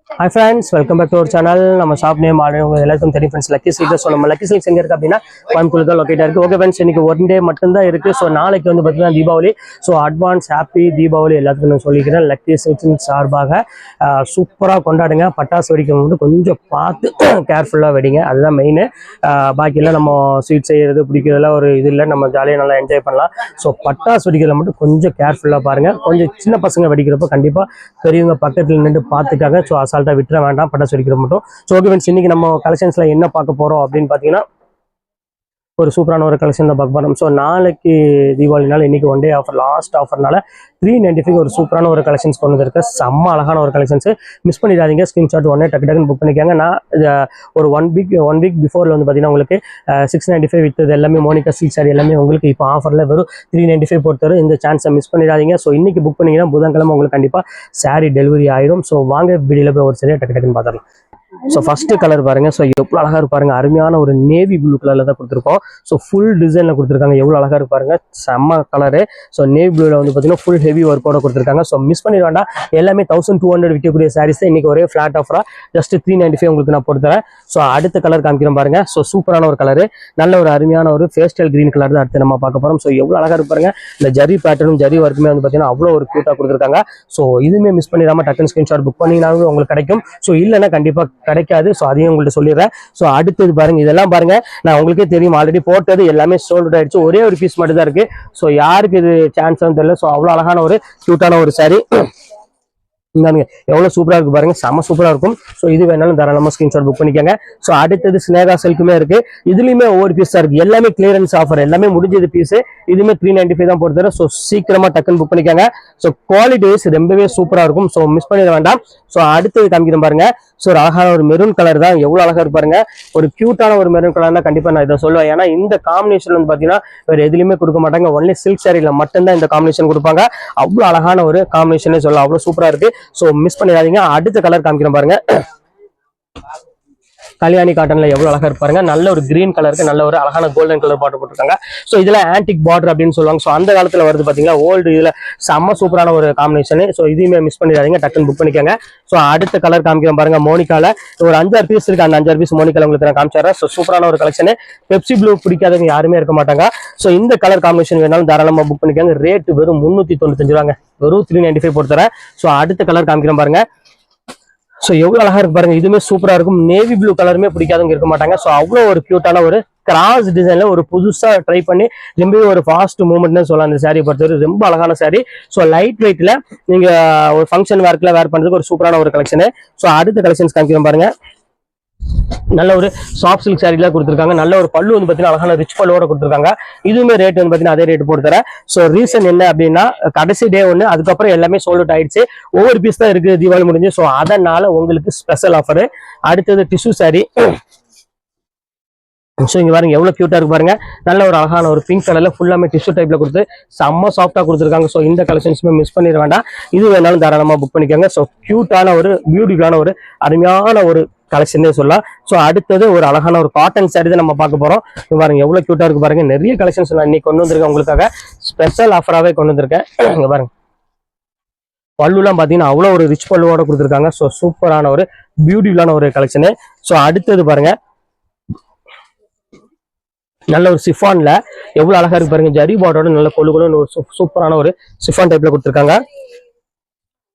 Hi friends, welcome back to our channel. நம்ம shop name already உங்களுக்கு எல்லாருக்கும் தெரியும் ஃப்ரெண்ட்ஸ். லக்கி சில்க்ஸ் நம்ம லக்கி சில்க்ஸ் எங்க இருக்கு அப்படின்னா கோயம்புத்தூர் தான் லொக்கேட் இருக்கு. ஓகே ஃப்ரெண்ட்ஸ், இன்னைக்கு ஒன் டே மட்டும் தான் இருக்கு. ஸோ நாளைக்கு வந்து பார்த்தீங்கன்னா Deepavali. So advance happy Deepavali எல்லாத்துக்கும் நான் சொல்லிக்கிறேன். லக்கி சில்க்ஸின் சார்பாக சூப்பராக கொண்டாடுங்க. பட்டாசு வெடிக்கும் போது கொஞ்சம் பார்த்து கேர்ஃபுல்லாக வெடிங்க, அதுதான் மெயின். பாக்கியெல்லாம் நம்ம ஸ்வீட் செய்யறது பிடிக்கிறதுலாம் ஒரு இது இல்லை, நம்ம ஜாலியாக நல்லா என்ஜாய் பண்ணலாம். ஸோ பட்டாசு வெடிக்கிறத மட்டும் கொஞ்சம் கேர்ஃபுல்லாக பாருங்க. கொஞ்சம் சின்ன பசங்க வெடிக்கிறப்ப கண்டிப்பாக பெரியவங்க பக்கத்தில் நின்று பார்த்துக்காங்க. ஸோ அசால்ட்டாக விட்டுற வேண்டாம் பட்டாசு வெடிக்கிற மட்டும். ஸோ ஓகே ஃப்ரெண்ட்ஸ், இன்னைக்கு நம்ம கலெக்ஷன்ஸ்ல என்ன பார்க்க போறோம் அப்படின்னு பார்த்தீங்கன்னா ஒரு சூப்பரான ஒரு கலெக்ஷன் தான் பார்க்க போறோம். ஸோ நாளைக்கு தீபாவளினால இன்னைக்கு ஒன் டே ஆஃபர், லாஸ்ட் ஆஃபர்னால 395 ஒரு சூப்பரான ஒரு கலெக்ஷன்ஸ் கொண்டு வந்திருக்கு. செம்ம அழகான ஒரு கலெக்ஷன்ஸ். மிஸ் பண்ணிடாதீங்க. ஸ்கிரீன்ஷாட் உடனே டக்கு டக்குன்னு புக் பண்ணிக்காங்க. நான் ஒரு ஒன் வீக் பிஃபோர்ல வந்து பார்த்தீங்கன்னா உங்களுக்கு 695 வித்தது எல்லாமே மோனிகா சில்க் சாரி எல்லாமே உங்களுக்கு இப்போ ஆஃபர்ல வெறும் 395 போட்டு இந்த சான்ஸை மிஸ் பண்ணிடாதீங்க. ஸோ இன்னைக்கு புக் பண்ணிங்கன்னா புதன்கிழமை உங்களுக்கு கண்டிப்பாக சாரி டெலிவரி ஆயிடும். ஸோ வாங்க வீடியோல போய் ஒரு சரியா டக்கு டக்குன்னு பார்த்துடலாம். ஸோ ஃபர்ஸ்ட் கலர் பாருங்க. ஸோ எவ்வளோ அழகா இருப்பாருங்க, அருமையான ஒரு நேவி ப்ளூ கலர்ல தான் கொடுத்துருக்கோம். ஸோ ஃபுல் டிசைன்ல கொடுத்துருக்காங்க, எவ்வளோ அழகா இருப்பாருங்க, செம்ம கலரு. ஸோ நேவி ப்ளூல வந்து பார்த்தீங்கன்னா ஃபுல் ஹெவி ஒர்க்கோட கொடுத்துருக்காங்க. ஸோ மிஸ் பண்ணிட வேண்டாம். எல்லாமே 1200 விற்கக்கூடிய சாரீஸ் இன்னைக்கு ஒரே ஃபிளாட் ஆஃபரா ஜஸ்ட் 395 உங்களுக்கு நான் போட்டுறேன். ஸோ அடுத்த கலர் காமிக்கிறேன் பாருங்க. ஸோ சூப்பரான ஒரு கலரு, நல்ல ஒரு அருமையான ஒரு பேஸ்டல் கிரீன் கலர் தான் அடுத்து நம்ம பார்க்க போறோம். ஸோ எவ்வளோ அழகா இருப்பாருங்க. இந்த ஜரி பேட்டர்னும் ஜரி ஒர்க்குமே வந்து பார்த்தீங்கன்னா அவ்வளோ ஒரு கியூட்டா கொடுத்துருக்காங்க. ஸோ இதுவுமே மிஸ் பண்ணிடாம டக்குன்னு ஸ்கிரீன்ஷாட் புக் பண்ணிங்கனாலும் உங்களுக்கு கிடைக்கும். ஸோ இல்லைன்னா கண்டிப்பா கிடைக்காது. ஸோ அதையும் உங்கள்கிட்ட சொல்லிடுறேன். ஸோ அடுத்தது பாருங்க, இதெல்லாம் பாருங்க, நான் உங்களுக்கே தெரியும் ஆல்ரெடி போட்டது எல்லாமே சோல்ட் ஆயிடுச்சு. ஒரே ஒரு பீஸ் மட்டும் தான் இருக்கு. ஸோ யாருக்கு இது சான்ஸ் தெரியல. ஸோ அவ்வளோ அழகான ஒரு கியூட்டான ஒரு சாரி எவ்வளவு சூப்பரா இருக்கு பாருங்க, செம சூப்பரா இருக்கும். ஸோ இது வேணாலும் தாராளமா ஸ்கிரீன்ஷாட் புக் பண்ணிக்கோங்க. ஸோ அடுத்தது ஸ்னேகா சில்க்குமே இருக்கு. இதுலயுமே ஒவ்வொரு பீஸ் தான் இருக்கு, எல்லாமே கிளியரன்ஸ் ஆஃபர், எல்லாமே முடிஞ்சது பீஸ். இதுமே 395 தான் போட்டு தரேன். ஸோ சீக்கிரமா டக்குன்னு புக் பண்ணிக்கோங்க. ஸோ குவாலிட்டி வைஸ் ரொம்பவே சூப்பரா இருக்கும். ஸோ மிஸ் பண்ணிட வேண்டாம். ஸோ அடுத்தது காமிக்கிறேன் பாருங்க. ஸோ ஒரு அழகான ஒரு மெரூன் கலர் தான், எவ்வளவு அழகா இருப்பாருங்க. ஒரு கியூட்டான ஒரு மெரூன் கலர் தான் கண்டிப்பா நான் இதை சொல்லுவேன். ஏன்னா இந்த காம்பினேஷன் வந்து பாத்தீங்கன்னா வேற எதுலையுமே கொடுக்க மாட்டாங்க. ஒன்லி சில்க் சாரியில மட்டும்தான் இந்த காம்பினேஷன் கொடுப்பாங்க. அவ்வளவு அழகான ஒரு காம்பினேஷனே சொல்லலாம், அவ்வளவு சூப்பரா இருக்கு. ஸோ மிஸ் பண்ணிடாதீங்க. அடுத்த கலர் காமிக்கிறேன் பாருங்க. கல்யாணி காட்டன்ல எவ்வளவு அழகா இருப்பாருங்க. நல்ல ஒரு கிரீன் கலருக்கு நல்ல ஒரு அழகான கோல்டன் கலர் பார்டர் போட்டிருக்காங்க. ஸோ இதுல ஆன்டிக் பார்டர் அப்படின்னு சொல்லுவாங்க. ஸோ அந்த காலத்துல வருது பாத்தீங்களா ஓல்டு, இதுல செம்ம சூப்பரான ஒரு காம்பினேஷன். ஸோ இதையுமே மிஸ் பண்ணிடாதீங்க, டக்குன்னு புக் பண்ணிக்கோங்க. ஸோ அடுத்த கலர் காமிக்கிறேன் பாருங்க. மோனிகால ஒரு 5-6 பீஸ் இருக்கு. அந்த 5-6 பீஸ் மோனிகால உங்களுக்கு நான் காமிச்சிடுறேன். ஸோ சூப்பரான ஒரு கலெக்ஷன். பெப்சி ப்ளூ பிடிக்காதவங்க யாருமே இருக்க மாட்டாங்க. ஸோ இந்த கலர் காம்பினேஷன் வேணாலும் தாராளமா புக் பண்ணிக்கோங்க. ரேட் வெறும் 395 ரூபாங்க, வெறும் 395 போட்டு தரேன். ஸோ அடுத்த கலர் காமிக்கிறேன் பாருங்க. ஸோ எவ்வளவு அழகா இருக்கு பாருங்க, இதுவுமே சூப்பரா இருக்கும். நேவி ப்ளூ கலருமே பிடிக்காதவங்க இருக்க மாட்டாங்க. ஸோ அவ்வளோ ஒரு கியூட்டான ஒரு கிராஸ் டிசைன்ல ஒரு புதுசா ட்ரை பண்ணி ரொம்பவே ஒரு ஃபாஸ்ட் மூவ்மெண்ட்னு சொல்லலாம். அந்த சாரி பொறுத்தவரை ரொம்ப அழகான சாரி. ஸோ லைட் வெயிட்ல நீங்க ஒரு ஃபங்க்ஷன் வேர்க்ல வேர் பண்றதுக்கு ஒரு சூப்பரான ஒரு கலெக்ஷன். ஸோ அடுத்த கலெக்ஷன்ஸ் காமிக்கிறோம் பாருங்க. நல்ல ஒரு சாஃப்ட் சில்க் சாரில கொடுத்துருக்காங்க. நல்ல ஒரு பல்லு வந்து பாத்தீங்கன்னா அழகான ரிச் பல்லோட கொடுத்துருக்காங்க. இதுவுமே ரேட் வந்து பாத்தீங்கன்னா அதே ரேட் போட்டு தரேன். ஸோ ரீசன் என்ன அப்படின்னா கடைசி டே ஒன்று, அதுக்கப்புறம் எல்லாமே சோல்ட் அவுட் ஆயிடுச்சு. ஒவ்வொரு பீஸ் தான் இருக்கு தீபாவளி முடிஞ்சு. ஸோ அதனால உங்களுக்கு ஸ்பெஷல் ஆஃபர். அடுத்தது டிஷ்யூ சாரி. ஸோ இங்க பாருங்க எவ்வளவு கியூட்டா இருக்கு பாருங்க. நல்ல ஒரு அழகான ஒரு பிங்க் கலர்ல ஃபுல்லாமே டிஷ்யூ டைப்ல கொடுத்து செம்ம சாஃப்டா கொடுத்துருக்காங்க. ஸோ இந்த கலெக்ஷன்ஸுமே மிஸ் பண்ணிட வேண்டாம். இது வேணாலும் தாராளமா புக் பண்ணிக்கோங்க. ஸோ கியூட்டான ஒரு பியூட்டிஃபுல்லான ஒரு அருமையான ஒரு கலெக்ஷனே சொல்லலாம். ஸோ அடுத்தது ஒரு அழகான ஒரு காட்டன் சாரி தான் நம்ம பார்க்க போறோம். பாருங்க எவ்வளவு கியூட்டா இருக்கு பாருங்க. நிறைய கலெக்ஷன்ஸ் நான் இன்னைக்கு கொண்டு வந்திருக்கேன், உங்களுக்காக ஸ்பெஷல் ஆஃபராகவே கொண்டு வந்திருக்கேன். இங்க பாருங்க பல்லுலாம் பாத்தீங்கன்னா அவ்வளவு ஒரு ரிச் பல்லுவோட கொடுத்துருக்காங்க. ஸோ சூப்பரான ஒரு பியூட்டிஃபுல்லான ஒரு கலெக்ஷனு. ஸோ அடுத்தது பாருங்க, நல்ல ஒரு சிஃபான்ல எவ்வளவு அழகா இருக்கு பாருங்க. ஜரி பார்டரோட நல்ல கொழுகுன்னு ஒரு சூப்பரான ஒரு சிஃபான் டைப்ல கொடுத்துருக்காங்க.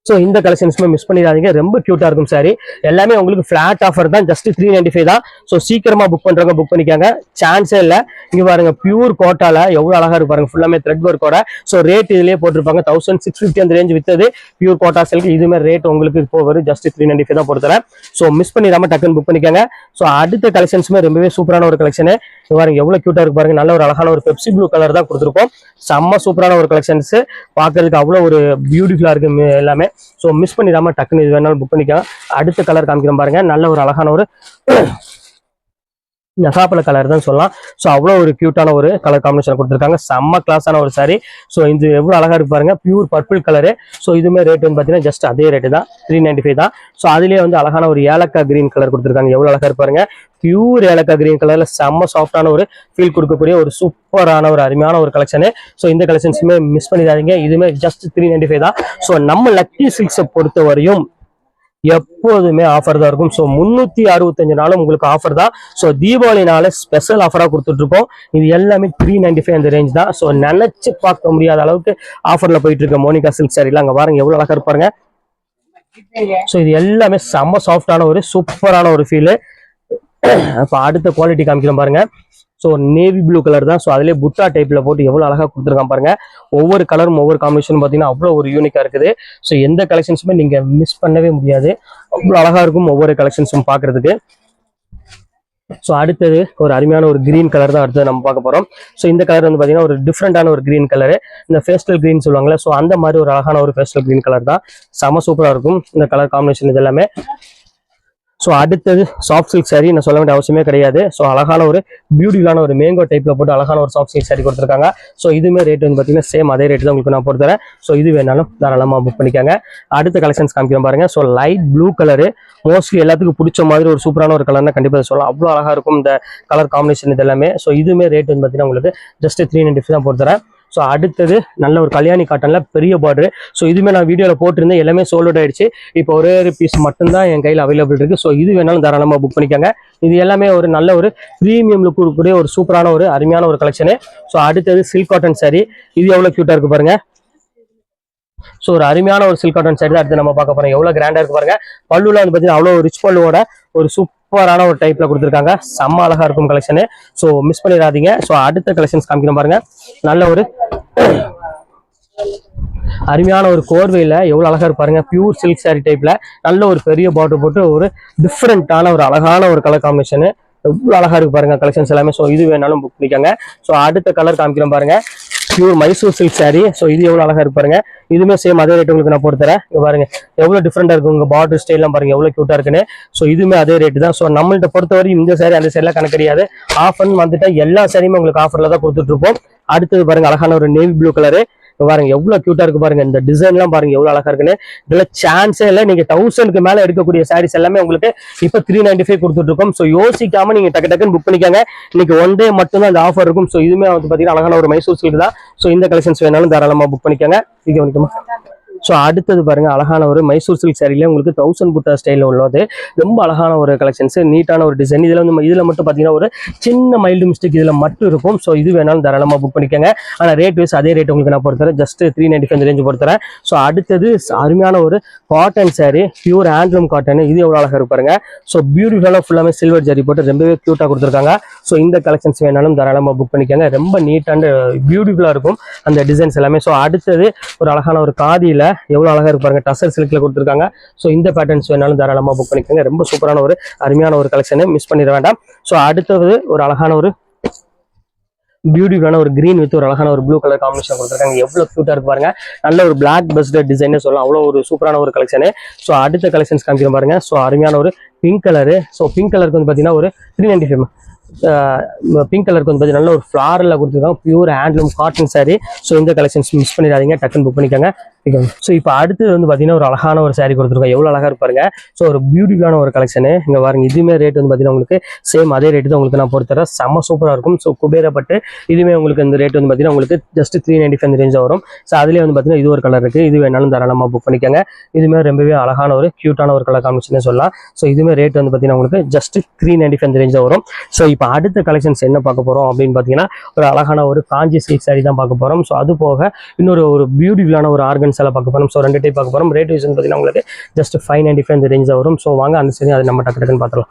ஸோ இந்த கலெக்ஷன்ஸுமே மிஸ் பண்ணிடாதீங்க, ரொம்ப கியூட்டா இருக்கும் சாரி. எல்லாமே உங்களுக்கு ஃபிளாட் ஆஃபர் தான், ஜஸ்ட் 395 தான். ஸோ சீக்கிரமா புக் பண்றவங்க புக் பண்ணிக்காங்க, சான்ஸே இல்லை. இங்க பாருங்க பியூர் கோட்டால எவ்வளவு அழகா இருக்கு பாருங்க, ஃபுல்லாமே த்ரெட் ஒர்க்கோட. ஸோ ரேட் இதுலயே போட்டிருப்பாங்க 1650 அந்த ரேஞ்ச் வித்தது பியூர் கோட்டா சில்க். இதுமே ரேட் உங்களுக்கு இப்போ வரும் ஜஸ்ட் 395 தான் போட்டு தரேன். ஸோ மிஸ் பண்ணிடாம டக்குன்னு புக் பண்ணிக்காங்க. ஸோ அடுத்த கலெக்ஷன்ஸுமே ரொம்பவே சூப்பரான ஒரு கலெக்ஷன். பாருங்க எவ்வளவு கியூட்டா இருக்கு பாருங்க. நல்ல ஒரு அழகான ஒரு பெப்சி ப்ளூ கலர் தான் கொடுத்துருக்கோம். செம்ம சூப்பரான ஒரு கலெக்ஷன்ஸ், பாக்குறதுக்கு அவ்வளவு ஒரு பியூட்டிஃபுல்லா இருக்கு எல்லாமே. ஸோ மிஸ் பண்ணிடாம டக்குன்னு இது வேணாலும் புக் பண்ணிக்கலாம். அடுத்த கலர் காமிக்கிறேன் பாருங்க. நல்ல ஒரு அழகான ஒரு நசாப்பழ கலர் தான் சொல்லலாம். ஸோ அவ்வளோ ஒரு கியூட்டான ஒரு கலர் காம்பினேஷன் கொடுத்துருக்காங்க. செம்ம கிளாஸான ஒரு சாரி. ஸோ இது எவ்வளோ அழகா இருக்கு பாருங்க, பியூர் பர்பிள் கலரு. ஸோ இதுவுமே ரேட் வந்து பார்த்தீங்கன்னா ஜஸ்ட் அதே ரேட்டு தான், 395 தான். ஸோ அதுலேயே வந்து அழகான ஒரு ஏலக்கா கிரீன் கலர் கொடுத்துருக்காங்க. எவ்வளோ அழகா இருப்பாருங்க, பியூர் ஏலக்கா கிரீன் கலர்ல செம்ம சாஃப்டான ஒரு ஃபீல் கொடுக்கக்கூடிய ஒரு சூப்பரான ஒரு அருமையான ஒரு கலெக்ஷனு. ஸோ இந்த கலெக்ஷன்ஸுமே மிஸ் பண்ணிடாதீங்க. இதுவுமே ஜஸ்ட் 395 தான். ஸோ நம்ம லக்கி சில்க்ஸை பொறுத்த வரையும் எப்போதுமே ஆஃபர் தான் இருக்கும். ஸோ 365 நாளும் உங்களுக்கு ஆஃபர் தான். ஸோ தீபாவளினால ஸ்பெஷல் ஆஃபராக கொடுத்துட்டு இருக்கோம். இது எல்லாமே 395 அந்த ரேஞ்ச் தான். ஸோ நினைச்சு பார்க்க முடியாத அளவுக்கு ஆஃபர்ல போயிட்டு இருக்க மோனிகா சில்க் சாரிலாம் அங்கே பாருங்க எவ்வளவு அழகா இருப்பாருங்க. ஸோ இது எல்லாமே செம்ம சாஃப்டான ஒரு சூப்பரான ஒரு ஃபீலு. இப்போ அடுத்த குவாலிட்டி காமிக்கிறோம் பாருங்க. ஸோ நேவி ப்ளூ கலர் தான். ஸோ அதிலே புட்டா டைப்ல போட்டு எவ்வளவு அழகா கொடுத்துருக்கான் பாருங்க. ஒவ்வொரு கலரும் ஒவ்வொரு காம்பினேஷன் பார்த்தீங்கன்னா அவ்வளோ ஒரு யூனிக்கா இருக்குது. ஸோ எந்த கலெக்ஷன்ஸுமே நீங்க மிஸ் பண்ணவே முடியாது. அவ்வளோ அழகா இருக்கும் ஒவ்வொரு கலெக்ஷன்ஸும் பார்க்கறதுக்கு. ஸோ அடுத்தது ஒரு அருமையான ஒரு கிரீன் கலர் தான் அடுத்தது நம்ம பார்க்க போறோம். ஸோ இந்த கலர் வந்து பார்த்தீங்கன்னா ஒரு டிஃப்ரெண்டான ஒரு கிரீன் கலரு, இந்த ஃபேஸ்டல் கிரீன் சொல்லுவாங்கல்ல, ஸோ அந்த மாதிரி ஒரு அழகான ஒரு ஃபேஸ்டல் கிரீன் கலர் தான். செம சூப்பராக இருக்கும் இந்த கலர் காம்பினேஷன் இது எல்லாமே. ஸோ அடுத்தது சாஃப்ட் சில்க் சாரி நான் சொல்ல வேண்டிய அவசியமே கிடையாது. ஸோ அழகான ஒரு பியூட்டிஃபுல்லான ஒரு மேங்கோ டைப்ல போட்டு அழகான ஒரு சாஃப்ட் சில்க் சாரி கொடுத்துருக்காங்க. ஸோ இதுவுமே ரேட் வந்து பார்த்தீங்கன்னா சேம் அதே ரேட் தான் உங்களுக்கு நான் போட்டு தரேன். ஸோ இது வேணாலும் தாராளமாக புக் பண்ணிக்காங்க. அடுத்த கலெக்ஷன்ஸ் காமிக்கிறேன் பாருங்க. So light blue colour mostly எல்லாத்துக்கும் பிடிச்ச மாதிரி ஒரு சூப்பரான ஒரு கலர்னா கண்டிப்பாக சொல்லலாம். அவ்வளோ அழகா இருக்கும் இந்த கலர் காம்பினேஷன் இது எல்லாமே. ஸோ இதுவுமே ரேட் வந்து பார்த்தீங்கன்னா உங்களுக்கு ஜஸ்ட் 395 தான் போட்டு தரேன். ஸோ அடுத்தது நல்ல ஒரு கல்யாணி காட்டன்ல பெரிய பார்டர். ஸோ இதுவுமே நான் வீடியோவில் போட்டிருந்தேன், எல்லாமே சோல்ட் அவுட் ஆயிடுச்சு. இப்போ ஒரே ஒரு பீஸ் மட்டும்தான் என் கையில் அவைலபிள் இருக்கு. ஸோ இது வேணாலும் தாராளமாக புக் பண்ணிக்காங்க. இது எல்லாமே ஒரு நல்ல ஒரு ப்ரீமியம் லுக் இருக்கக்கூடிய ஒரு சூப்பரான ஒரு அருமையான ஒரு கலெக்ஷனு. ஸோ அடுத்தது சில்க் காட்டன் சாரி. இது எவ்வளோ கியூட்டா இருக்கு பாருங்க. ஸோ ஒரு அருமையான ஒரு சில்க் காட்டன் சாரி தான் அடுத்து நம்ம பார்க்க போறோம். எவ்வளவு கிராண்டா இருக்கு பாருங்க. பல்லுல வந்து பார்த்தீங்கன்னா அவ்வளோ ரிச் பல்லுவோட ஒரு சூப்பரான ஒரு டைப்ல கொடுத்துருக்காங்க. செம்ம அழகா இருக்கும் கலெக்ஷனு. ஸோ மிஸ் பண்ணிடாதீங்க. ஸோ அடுத்த கலெக்ஷன்ஸ் காமிக்கணும் பாருங்க. நல்ல ஒரு அருமையான ஒரு கோர்வையில எவ்வளவு அழகா இருப்பாருங்க. பியூர் சில்க் சாரி டைப்ல நல்ல ஒரு பெரிய பார்டர் போட்டு ஒரு டிஃப்ரெண்டான ஒரு அழகான ஒரு கலர் காம்பினேஷன் எவ்வளவு அழகா இருக்கு பாருங்க கலெக்ஷன்ஸ் எல்லாமே. ஸோ இது வேணாலும் புக் பண்ணிக்கோங்க. ஸோ அடுத்த கலர் காமிக்கிறோம் பாருங்க. Pure Mysore silk sorry. So இது எவ்வளவு அழகா இருப்பாருங்க. இதுவுமே சேம் அதே ரேட் உங்களுக்கு நான் போட்டு தரேன். இங்க பாருங்க எவ்வளவு டிஃப்ரெண்டா இருக்கு உங்க பார்டர் ஸ்டைல்லாம் பாருங்க எவ்வளவு கியூட்டா இருக்குன்னு. ஸோ இதுவுமே அதே ரேட் தான். ஸோ நம்மள்ட்ட பொறுத்தவரை இந்த சாரி அந்த சாரிலாம் கணக்கு கிடையாது. ஆஃபர் வந்துட்டா எல்லா சாரியுமே உங்களுக்கு ஆஃபர்ல தான் கொடுத்துட்டு இருப்போம். அடுத்தது பாருங்க அழகான ஒரு நேவி ப்ளூ கலரு. பாருங்க எவ்வளவு கியூட்டா இருக்கு பாருங்க. இந்த டிசைன் எல்லாம் பாருங்க எவ்வளவு அழகா இருக்குன்னு. இதுல சான்ஸே இல்லை. நீங்க 1000க்கு மேல எடுக்கக்கூடிய சாரீஸ் எல்லாமே உங்களுக்கு இப்ப 395 கொடுத்துட்டு இருக்கோம். ஸோ யோசிக்காம நீங்க டக்கு டக்குன்னு புக் பண்ணிக்காங்க. இன்னைக்கு ஒன் டே மட்டும் தான் இந்த ஆஃபர் இருக்கும். ஸோ இதுவுமே வந்து பாத்தீங்கன்னா அழகான ஒரு மைசூர் சில்க் தான். ஸோ இந்த கலெக்ஷன்ஸ் வேணாலும் தாராளமா புக் பண்ணிக்காங்க. இது கவனிக்குமா. ஸோ அடுத்தது பாருங்க அழகான ஒரு மைசூர் சில்க் சாரியில உங்களுக்கு 1000 புட்டா ஸ்டைல உள்ளது. ரொம்ப அழகான ஒரு கலெக்ஷன்ஸ், நீட்டான ஒரு டிசைன். இதுல வந்து இதுல மட்டும் பாத்தீங்கன்னா ஒரு சின்ன மைல்டு மிஸ்டேக் இதுல மட்டும் இருக்கும். ஸோ இது வேணாலும் தாராளமா புக் பண்ணிக்கோங்க. ஆனா ரேட் வைஸ் அதே ரேட் உங்களுக்கு நான் பொறுத்தரேன். ஜஸ்ட் 395 ரேஞ்ச் பொறுத்தரேன். ஸோ அடுத்தது அருமையான ஒரு cotton sari, pure handloom cotton. இது எவ்வளவு அழகா இருப்பாருங்க. ஸோ பியூட்டிஃபுல்லா ஃபுல்லாமே சில்வர் ஜரி போட்டு ரொம்பவே கியூட்டா கொடுத்துருக்காங்க. ஸோ இந்த கலெக்ஷன்ஸ் வேணாலும் தாராளமா புக் பண்ணிக்கோங்க. ரொம்ப நீட் அண்ட் பியூட்டிஃபுல்லா இருக்கும் அந்த டிசைன்ஸ் எல்லாமே. ஸோ அடுத்தது ஒரு அழகான ஒரு காதியில எவ்வளவு அழகா இருப்பாங்க. டசர் சில்க்ல கொடுத்துருக்காங்க. ஸோ இந்த பேட்டர்ன்ஸ் வேணாலும் தாராளமா புக் பண்ணிக்கோங்க. ரொம்ப சூப்பரான ஒரு அருமையான ஒரு கலெக்ஷன், மிஸ் பண்ணிட வேண்டாம். ஸோ அடுத்தது ஒரு அழகான ஒரு பியூட்டிஃபுல்லான ஒரு கிரீன் வித் ஒரு அழகான ஒரு ப்ளூ கலர் காம்பினேஷன் கொடுத்துருக்காங்க. எவ்வளவு கியூட்டா இருக்கு பாருங்க. நல்ல ஒரு பிளாக் பஸ்டர் டிசைன் சொல்லலாம். அவ்வளோ ஒரு சூப்பரான ஒரு கலெக்ஷன். ஸோ அடுத்த கலெக்ஷன்ஸ் காமிக்கிற பாருங்க. ஸோ அருமையான ஒரு பிங்க் கலரு. ஸோ பிங்க் கலருக்கு வந்து பார்த்தீங்கன்னா ஒரு 395. பிங்க் கலருக்கு வந்து பார்த்தீங்கன்னா நல்ல ஒரு ஃப்ளாரில் கொடுத்துருக்காங்க. Pure handloom cotton sorry. So இந்த கலெக்ஷன்ஸ் மிஸ் பண்ணிடாதீங்க, டக்குன்னு புக் பண்ணிக்கோங்க. ஸோ இப்போ அடுத்தது வந்து பார்த்தீங்கன்னா ஒரு அழகான ஒரு சாரி கொடுத்துருக்கோம். எவ்வளோ அழகா இருப்பாருங்க. ஸோ ஒரு பியூட்டிஃபுல்லான ஒரு கலெக்ஷனு. இங்கே பாருங்க இதுவுமே ரேட் வந்து பார்த்தீங்கன்னா உங்களுக்கு சேம் அதே ரேட்டு தான் உங்களுக்கு நான் பொறுத்தரேன். செம்ம சூப்பராக இருக்கும். ஸோ குபேரப்பட்டு இதுவுமே உங்களுக்கு இந்த ரேட் வந்து பார்த்தீங்கன்னா உங்களுக்கு ஜஸ்ட் 395 ரேஞ்ச் வரும். ஸோ அதுலேயே வந்து பார்த்தீங்கன்னா இது ஒரு கலர் இருக்குது. இது வேணாலும் தாராளமாக புக் பண்ணிக்கோங்க. இதுவுமே ரொம்பவே அழகான ஒரு கியூட்டான ஒரு கலர் காம்பினேஷன் சொல்லலாம். ஸோ இதுவுமே ரேட் வந்து பார்த்தீங்கன்னா உங்களுக்கு ஜஸ்ட் 395 ரேஞ்ச் வரும். ஸோ இப்போ அடுத்த கலெக்ஷன்ஸ் என்ன பார்க்க போகிறோம் அப்படின்னு பார்த்தீங்கன்னா ஒரு அழகான ஒரு காஞ்சி சில்க் சாரி தான் பார்க்க போகிறோம். ஸோ அது போக இன்னொரு ஒரு பியூட்டிஃபுல்லான ஒரு ஆர்கன்ஸ் எல்லாம் பார்க்க போகிறோம். ஸோ 2 டைப் பார்க்க போகிறோம். ரேட் வைஸ் பார்த்தீங்கன்னா உங்களுக்கு ஜஸ்ட் 595 ரேஞ்ச் வரும். ஸோ வாங்க அந்த சரி அதை நம்ம டக்கு டக்குன்னு பார்த்துலாம்.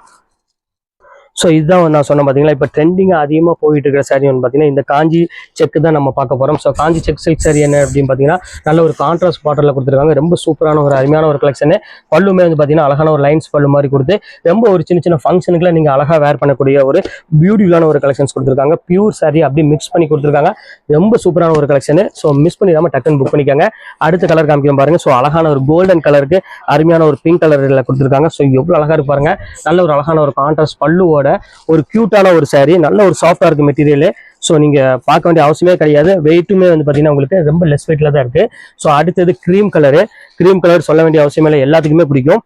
ஸோ இதுதான் நான் சொன்னேன் பார்த்தீங்களா. இப்போ ட்ரெண்டிங்காக அதிகமாக போயிட்டு இருக்கிற சாரி வந்து பார்த்தீங்கன்னா இந்த காஞ்சி செக்கு தான் நம்ம பார்க்க போகிறோம். ஸோ காஞ்சி செக் சில்க் சாரி என்ன அப்படின்னு பார்த்தீங்கன்னா நல்ல ஒரு கான்ட்ராஸ்ட் பாட்டரில் கொடுத்துருக்காங்க. ரொம்ப சூப்பரான ஒரு அருமையான ஒரு கலெக்ஷன். பல்லுமே வந்து பார்த்தீங்கன்னா அழகான ஒரு லைன்ஸ் பல்லு மாதிரி கொடுத்து ரொம்ப ஒரு சின்ன சின்ன ஃபங்க்ஷனுக்குலாம் நீங்கள் அழகாக வேர் பண்ணக்கூடிய ஒரு பியூட்டிஃபுல்லான ஒரு கலெக்ஷன்ஸ் கொடுத்துருக்காங்க. பியூர் சாரி அப்படி மிக்ஸ் பண்ணி கொடுத்துருக்காங்க. ரொம்ப சூப்பரான ஒரு கலெக்ஷன். ஸோ மிஸ் பண்ணிடாமல் டக்குன்னு புக் பண்ணிக்காங்க. அடுத்த கலர் காமிக்கிறோம் பாருங்க. ஸோ அழகான ஒரு கோல்டன் கலருக்கு அருமையான ஒரு பிங்க் கலரில் கொடுத்துருக்காங்க. ஸோ எவ்வளோ அழகாக இருப்பாருங்க. நல்ல ஒரு அழகான ஒரு கான்ட்ராஸ்ட் பல்லுவோட ஒரு கியூட்டான ஒரு சாரி. நல்ல ஒரு சாஃப்டா இருக்கு மெட்டீரியல். ஸோ நீங்க பார்க்க வேண்டிய அவசியமே கிடையாது. வெயிட்டுமே வந்து பார்த்தீங்கன்னா உங்களுக்கு ரொம்ப லெஸ் வெயிட்ல தான் இருக்கு. ஸோ அடுத்தது கிரீம் கலரு. கிரீம் கலர் சொல்ல வேண்டிய அவசியமே இல்லை, எல்லாத்துக்குமே பிடிக்கும்.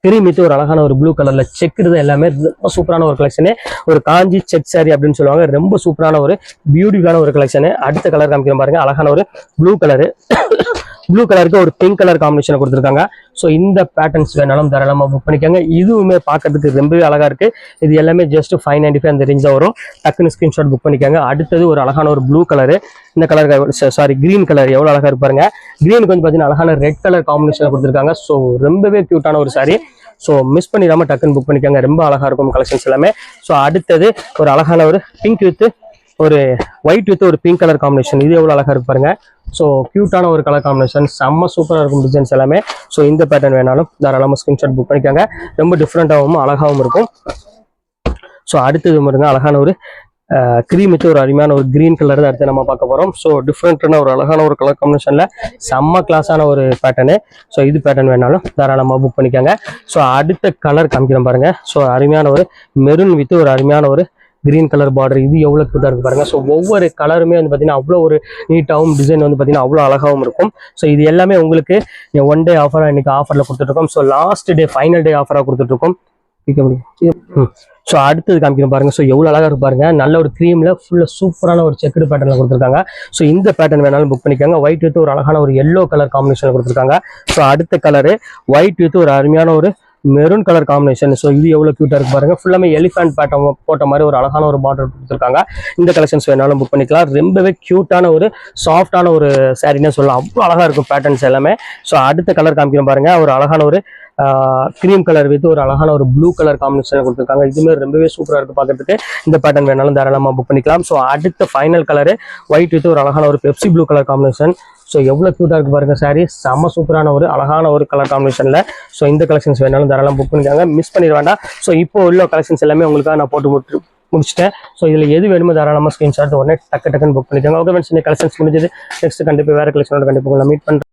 கிரீம் வித் ஒரு அழகான ஒரு ப்ளூ கலர்ல செக் எல்லாமே ரொம்ப சூப்பரான ஒரு கலெக்ஷனு. ஒரு காஞ்சி செக் சாரி அப்படின்னு சொல்லுவாங்க. ரொம்ப சூப்பரான ஒரு பியூட்டிஃபுல்லான ஒரு கலெக்ஷனு. அடுத்த கலர் காமிக்கிறோம் பாருங்க. அழகான ஒரு ப்ளூ கலரு. ப்ளூ கலருக்கு ஒரு பிங்க் கலர் காம்பினேஷன் கொடுத்துருக்காங்க. ஸோ இந்த பேட்டர்ன்ஸ் வேணாலும் தாராளமாக புக் பண்ணிக்கோங்க. இதுவுமே பார்க்கறதுக்கு ரொம்பவே அழகா இருக்கு. இது எல்லாமே ஜஸ்ட் 595 அந்த ரேஞ்ச் தான் வரும். டக்குன்னு ஸ்கிரீன்ஷாட் புக் பண்ணிக்கோங்க. அடுத்தது ஒரு அழகான ஒரு ப்ளூ கலரு, இந்த கலர் சாரி கிரீன் கலர் எவ்வளோ அழகா இருப்பாருங்க. கிரீனுக்கு வந்து பார்த்தீங்கன்னா அழகான ரெட் கலர் காம்பினேஷன் கொடுத்துருக்காங்க. ஸோ ரொம்பவே கியூட்டான ஒரு சாரி. ஸோ மிஸ் பண்ணிடாம டக்குன்னு புக் பண்ணிக்கோங்க. ரொம்ப அழகா இருக்கும் கலெக்ஷன்ஸ் எல்லாமே. ஸோ அடுத்தது ஒரு அழகான ஒரு பிங்க் வித் ஒரு ஒயிட் வித் ஒரு பிங்க் கலர் காம்பினேஷன். இது எவ்வளோ அழகா இருக்கு பாருங்க. ஸோ கியூட்டான ஒரு கலர் காம்பினேஷன், செம்ம சூப்பராக இருக்கும் டிசைன்ஸ் எல்லாமே. ஸோ இந்த பேட்டர்ன் வேணாலும் தாராளமாக ஸ்கிரீன்ஷாட் புக் பண்ணிக்கோங்க. ரொம்ப டிஃப்ரெண்ட்டாகவும் அழகாகவும் இருக்கும். ஸோ அடுத்தது பாருங்க அழகான ஒரு கிரீம் வித் ஒரு அருமையான ஒரு கிரீன் கலர் தான் அடுத்து நம்ம பார்க்க போகிறோம். ஸோ டிஃப்ரெண்ட்டான ஒரு அழகான ஒரு கலர் காம்பினேஷனில் செம்ம கிளாஸான ஒரு பேட்டர்னு. ஸோ இது பேட்டர்ன் வேணாலும் தாராளமாக புக் பண்ணிக்கோங்க. ஸோ அடுத்த கலர் காமிக்கிறேன் பாருங்க. ஸோ அருமையான ஒரு மெரூன் வித் ஒரு அருமையான ஒரு கிரீன் கலர் பார்டர். இது எவ்வளோ கியூட்டாக இருக்கு பாருங்க. ஸோ ஒவ்வொரு கலருமே வந்து பார்த்தீங்கன்னா அவ்வளோ ஒரு நீட்டாகவும் டிசைன் வந்து பார்த்தீங்கன்னா அவ்வளோ அழகாகவும் இருக்கும். ஸோ இது எல்லாமே உங்களுக்கு ஒன் டே ஆஃபராக இன்னைக்கு ஆஃபரில் கொடுத்துட்ருக்கோம். So last day final day ஆஃபராக கொடுத்துட்ருக்கோம். ஸோ அடுத்தது காமிக்கணும் பாருங்க. ஸோ எவ்வளோ அழகாக இருக்கு பாருங்க. நல்ல ஒரு க்ரீமில் ஃபுல்லாக சூப்பரான ஒரு செக்குடு பேட்டர்ல கொடுத்துருக்காங்க. ஸோ இந்த பேட்டர்ன் வேணாலும் புக் பண்ணிக்கோங்க. ஒயிட் வித் ஒரு அழகான ஒரு எல்லோ கலர் காம்பினேஷன் கொடுத்துருக்காங்க. ஸோ அடுத்த கலரு ஒயிட் வித் ஒரு அருமையான ஒரு மெரூன் கலர் காம்பினேஷன். ஸோ இது எவ்வளோ கியூட்டாக இருக்கு பாருங்க. ஃபுல்லாமே எலிஃபென்ட் பேட்டர்ன் போட்ட மாதிரி ஒரு அழகான ஒரு பார்டர் கொடுத்துருக்காங்க. இந்த கலெக்ஷன்ஸ் வேணாலும் புக் பண்ணிக்கலாம். ரொம்பவே கியூட்டான ஒரு சாஃப்டான ஒரு சாரின்னு சொல்லலாம். அவ்வளோ அழகா இருக்கும் பேட்டர்ன்ஸ் எல்லாமே. ஸோ அடுத்த கலர் காமிக்கிறோம் பாருங்க. ஒரு அழகான ஒரு கிரீம் கலர் வித் ஒரு அழகான ஒரு ப்ளூ கலர் காம்பினேஷன் கொடுத்துருக்காங்க. இதுமே ரொம்பவே சூப்பராக இருக்கு பார்க்கறதுக்கு. இந்த பேட்டர்ன் வேணாலும் தாராளமாக புக் பண்ணிக்கலாம். ஸோ அடுத்த ஃபைனல் கலரு ஒயிட் வித் ஒரு அழகான ஒரு Pepsi blue colour combination. So எவ்வளோ க்யூட்டாக இருக்கு பாருங்க சாரி. செம்ம சூப்பரான ஒரு அழகான ஒரு கலர் காம்பினேஷனில். ஸோ இந்த கலெக்ஷன்ஸ் வேணாலும் தாராளமாக புக் பண்ணிக்காங்க. மிஸ் பண்ணிட வேண்டாம். ஸோ இப்போ உள்ள கலெக்ஷன்ஸ் எல்லாமே உங்களுக்காக நான் போட்டு முடிச்சிட்டேன். ஸோ இதில் எது வேணுமோ தாராளமாக ஸ்க்ரீன்ஷாட் உடனே டக்குன்னு புக் பண்ணிக்கோங்க. ஓகே ஃப்ரெண்ட்ஸ், இந்த கலெக்ஷன்ஸ் முடிஞ்சது. நெக்ஸ்ட் கண்டிப்பாக வேறு கலெக்ஷனோட கண்டிப்பாக உங்களை மீட் பண்ணுறேன்.